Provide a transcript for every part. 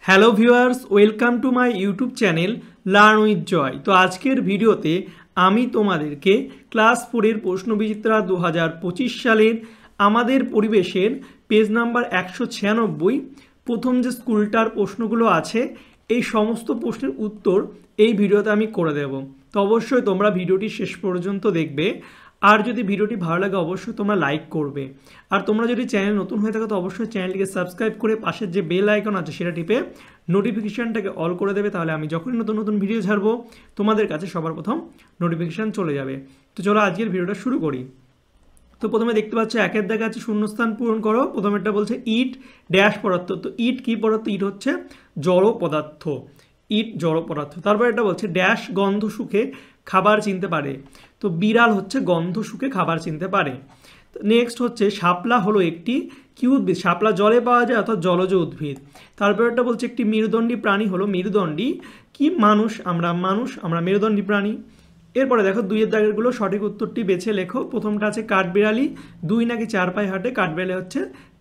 Hello viewers, welcome to my YouTube channel learn with Joy. তো আজকের ভিডিওতে আমি তোমাদেরকে ক্লাস 4-এর প্রশ্নবিচিত্রা 2025 সালের আমাদের পরিবেশের পেজ নাম্বার 196 প্রথম যে স্কুলটার প্রশ্নগুলো আছে এই সমস্ত প্রশ্নের উত্তর এই ভিডিওতে আমি করে দেব। তো অবশ্যই তোমরা ভিডিওটি শেষ পর্যন্ত দেখবে। আর যদি ভিডিওটি ভালো লাগে অবশ্যই তোমরা লাইক করবে। আর তোমরা যদি চ্যানেল নতুন হয়ে থাকো তো অবশ্যই চ্যানেলটিকে সাবস্ক্রাইব করে পাশের যে বেল আইকন আছে সেটা টিপে নোটিফিকেশানটাকে অল করে দেবে। তাহলে আমি যখনই নতুন নতুন ভিডিও ছাড়বো তোমাদের কাছে সবার প্রথম নোটিফিকেশান চলে যাবে। তো চলো আজকের ভিডিওটা শুরু করি। তো প্রথমে দেখতে পাচ্ছ একের দেখা আছে শূন্যস্থান পূরণ করো। প্রথমেরটা বলছে ইট ড্যাশ পদার্থ। তো ইট কী পদার্থ? ইট হচ্ছে জড় পদার্থ। ইট জড় পদার্থ। তারপর এটা বলছে ড্যাশ গন্ধ সুখে খাবার চিনতে পারে। তো বিড়াল হচ্ছে গন্ধ সুখে খাবার চিনতে পারে। নেক্সট হচ্ছে শাপলা হলো একটি কি উদ্ভিদ? শাপলা জলে পাওয়া যায় অর্থাৎ জলজ উদ্ভিদ। তারপর একটা বলছে একটি মেরুদণ্ডী প্রাণী হলো মেরুদণ্ডী কি? মানুষ। আমরা মেরুদণ্ডী প্রাণী। এরপরে দেখো দুইয়ের দাগেরগুলো সঠিক উত্তরটি বেছে লেখো। প্রথমটা আছে কাঠবিড়ালি 2 নাকি 4 পায়ে হাঁটে? কাঠবিড়ালি হচ্ছে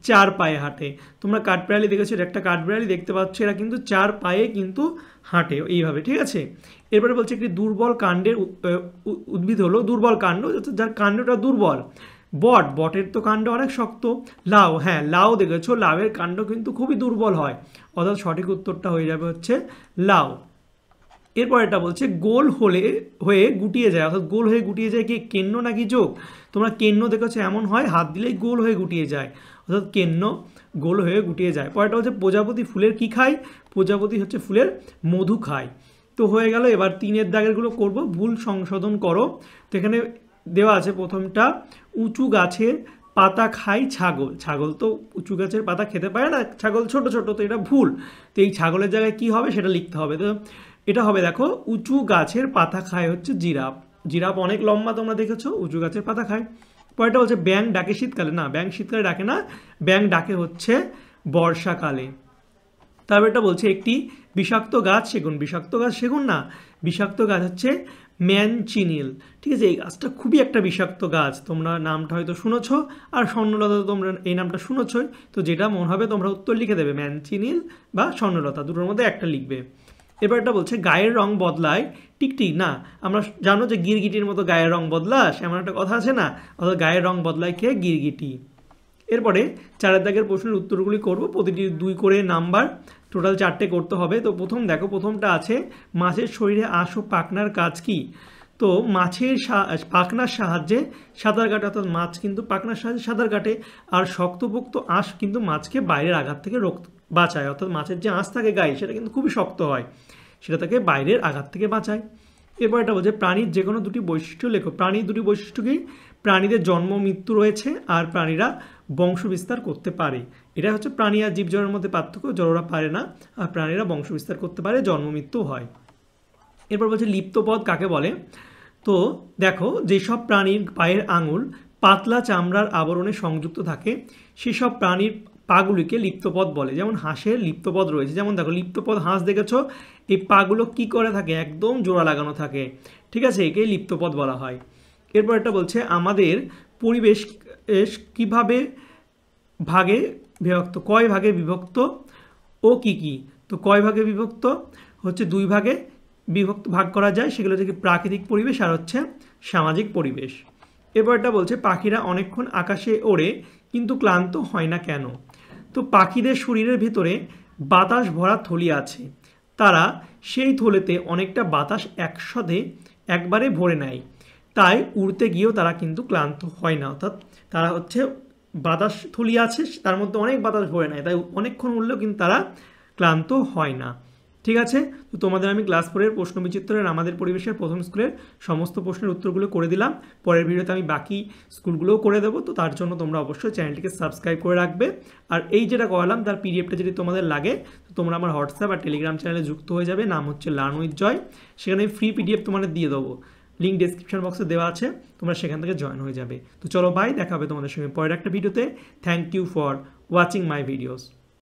4 পায়ে হাঁটে। তোমরা কাঠবিড়ালি দেখেছো, একটা কাঠবিড়ালি দেখতে পাচ্ছ, এরা কিন্তু 4 পায়ে কিন্তু হাঁটে এইভাবে, ঠিক আছে। এরপরে বলছে একটি দুর্বল কাণ্ডের উদ্ভিদ হলো দুর্বল কাণ্ড, যার কাণ্ডটা দুর্বল। বটের তো কাণ্ড অনেক শক্ত। লাউ, হ্যাঁ লাউ দেখেছো, লাউয়ের কাণ্ড কিন্তু খুবই দুর্বল হয়, অর্থাৎ সঠিক উত্তরটা হয়ে যাবে হচ্ছে লাউ। এরপর এটা বলছে গোল হয়ে গুটিয়ে যায়, অর্থাৎ গোল হয়ে গুটিয়ে যায় কি? কেন্ন নাকি যোগ? তোমরা কেন্ন দেখেছো, এমন হয় হাত দিলেই গোল হয়ে গুটিয়ে যায়, অর্থাৎ কেন্ন গোল হয়ে গুটিয়ে যায়। পরেরটা হচ্ছে প্রজাপতি ফুলের কি খায়? প্রজাপতি হচ্ছে ফুলের মধু খায়। তো হয়ে গেল। এবার 3-এর দাগেরগুলো করব, ভুল সংশোধন করো। তো এখানে দেওয়া আছে প্রথমটা উঁচু গাছের পাতা খায় ছাগল। ছাগল তো উঁচু গাছের পাতা খেতে পারে না, ছাগল ছোট ছোট, তো এটা ভুল। তো এই ছাগলের জায়গায় কি হবে সেটা লিখতে হবে। তো এটা হবে দেখো উঁচু গাছের পাতা খায় হচ্ছে জিরাফ। জিরাফ অনেক লম্বা, তোমরা দেখেছো, উঁচু গাছের পাতা খায়। পরেরটা হচ্ছে ব্যাঙ ডাকে শীতকালে। না, ব্যাঙ শীতকালে ডাকে না, ব্যাঙ ডাকে হচ্ছে বর্ষাকালে। তারপর এটা বলছে একটি বিষাক্ত গাছ সেগুন। বিষাক্ত গাছ সেগুন না, বিষাক্ত গাছ হচ্ছে ম্যানচিনিল, ঠিক আছে। এই গাছটা খুবই একটা বিষাক্ত গাছ, তোমরা নামটা হয়তো শুনেছ, আর স্বর্ণলতা তোমরা এই নামটা শুনেছই। তো যেটা মনে হবে তোমরা উত্তর লিখে দেবে, ম্যানচিনিল বা স্বর্ণলতা, দুটোর মধ্যে একটা লিখবে। এবার এটা বলছে গায়ের রং বদলায় টিকটিক। না, আমরা জানো যে গিরগিটির মতো গায়ের রং বদলাস, এমন একটা কথা আছে না, অর্থাৎ গায়ের রং বদলায় কে? গিরগিটি। এরপরে 4-এর দাগের প্রশ্নের উত্তরগুলি করব, প্রতিটি 2 করে নাম্বার, টোটাল 4টে করতে হবে। তো প্রথম দেখো, প্রথমটা আছে মাছের শরীরে আঁশ ও পাখনার কাজ কি? তো মাছের পাখনার সাহায্যে সাঁতার কাটে, অর্থাৎ মাছ কিন্তু পাখনার সাহায্যে সাঁতার কাটে। আর শক্তপোক্ত আঁশ কিন্তু মাছকে বাইরের আঘাত থেকে বাঁচায়, অর্থাৎ মাছের যে আঁশ থাকে গায়ে সেটা কিন্তু খুবই শক্ত হয়, সেটা তাকে বাইরের আঘাত থেকে বাঁচায়। এরপর এটা বলছে প্রাণীর যে কোনো 2টি বৈশিষ্ট্য লেখো। প্রাণীর 2টি বৈশিষ্ট্য কি? প্রাণীদের জন্ম মৃত্যু রয়েছে, আর প্রাণীরা বংশ বিস্তার করতে পারে। এটা হচ্ছে প্রাণী আর জীবজড়ের মধ্যে পার্থক্য, জড়রা পারে না, আর প্রাণীরা বংশ বিস্তার করতে পারে, জন্ম মৃত্যু হয়। এরপর বলছে লিপ্তপদ কাকে বলে? তো দেখো যেসব প্রাণীর পায়ের আঙুল পাতলা চামড়ার আবরণে সংযুক্ত থাকে সেসব প্রাণীর পাগুলিকে লিপ্তপদ বলে। যেমন হাঁসের লিপ্তপদ রয়েছে, যেমন দেখো লিপ্তপদ হাঁস দেখেছো, এই পাগুলো কি করে থাকে? একদম জোড়া লাগানো থাকে, ঠিক আছে, একে লিপ্তপদ বলা হয়। এরপর একটা বলছে আমাদের পরিবেশ কিভাবে ভাগে বিভক্ত? কয় ভাগে বিভক্ত ও কি কি? তো কয় ভাগে বিভক্ত? হচ্ছে 2 ভাগে ভাগ করা যায়, সেগুলো হচ্ছে প্রাকৃতিক পরিবেশ আর হচ্ছে সামাজিক পরিবেশ। এরপর এটা বলছে পাখিরা অনেকক্ষণ আকাশে ওড়ে কিন্তু ক্লান্ত হয় না কেন? তো পাখিদের শরীরের ভিতরে বাতাস ভরা থলি আছে, তারা সেই থলেতে অনেকটা বাতাস একসাথে একবারে ভরে নেয়, তাই উড়তে গিয়েও তারা কিন্তু ক্লান্ত হয় না, অর্থাৎ তারা হচ্ছে বাতাস থলি আছে তার মধ্যে অনেক বাতাস ভরে নেয়, তাই অনেকক্ষণ উড়লেও কিন্তু তারা ক্লান্ত হয় না, ঠিক আছে। তো তোমাদের আমি ক্লাস 4-এর প্রশ্নবিচিত্রের আমাদের পরিবেশের প্রথম স্কুলের সমস্ত প্রশ্নের উত্তরগুলো করে দিলাম। পরের ভিডিওতে আমি বাকি স্কুলগুলোও করে দেবো। তো তার জন্য তোমরা অবশ্যই চ্যানেলটিকে সাবস্ক্রাইব করে রাখবে। আর এই যেটা করালাম তার পিডিএফটা যদি তোমাদের লাগে তো তোমরা আমার হোয়াটসঅ্যাপ আর টেলিগ্রাম চ্যানেলে যুক্ত হয়ে যাবে, নাম হচ্ছে লার্ন উইথ জয়। সেখানে ফ্রি পিডিএফ তোমাদের দিয়ে দেবো, লিঙ্ক ডেসক্রিপশন বক্সে দেওয়া আছে, তোমরা সেখান থেকে জয়েন হয়ে যাবে। তো চলো বাই, দেখা হবে তোমাদের সঙ্গে পরের একটা ভিডিওতে। Thank you for watching my videos.